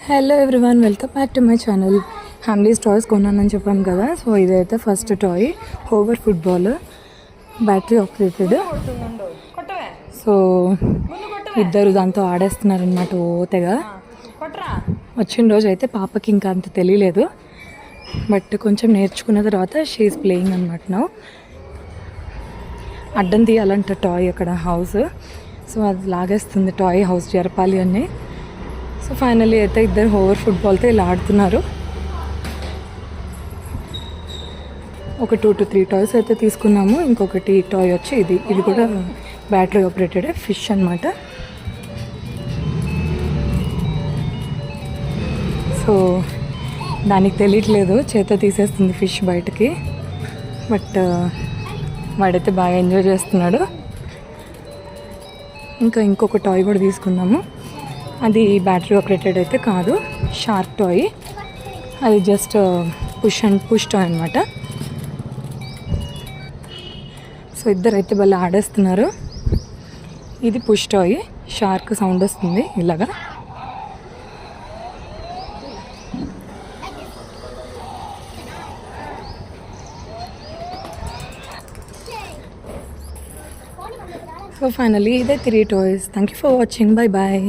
Hello everyone, welcome back to my channel. Hamleys toys కొన్నానని చెప్పాను కదా. సో ఇదైతే first toy, hover football, battery operated. So ఇద్దరు దాంతో ఆడేస్తున్నారనమాట ఓతగా. వచ్చిన రోజు అయితే పాపకి ఇంకా అంత తెలియలేదు, బట్ కొంచెం నేర్చుకున్న తర్వాత షీఈస్ ప్లేయింగ్ అనమాట. నౌ అడ్డం తీయాలంట టాయ్ అక్కడ హౌస్. సో అది లాగేస్తుంది టాయ్ హౌస్ జరపాలి అని. సో ఫైనల్లీ అయితే ఇద్దరు హోవర్ ఫుట్బాల్తో ఇలా ఆడుతున్నారు. ఒక 2 to 3 టాయ్స్ అయితే తీసుకున్నాము. ఇంకొకటి టాయ్ వచ్చి ఇది కూడా బ్యాటరీ ఆపరేటెడ్ ఫిష్ అనమాట. సో దానికి తెలియట్లేదు, చేత తీసేస్తుంది ఫిష్ బయటకి. బట్ వాడైతే బాగా ఎంజాయ్ చేస్తున్నాడు. ఇంకొక టాయ్ కూడా తీసుకున్నాము. అది బ్యాటరీ ఆపరేటెడ్ అయితే కాదు, షార్క్ టాయ్. అది జస్ట్ పుష్ టాయ్ అనమాట. సో ఇద్దరు అయితే భలే ఆడేస్తున్నారు. ఇది పుష్ టాయ్, షార్క్ సౌండ్ వస్తుంది ఇలాగా. సో ఫైనలీ ఇదే 3 toys. Thank you for watching. Bye bye.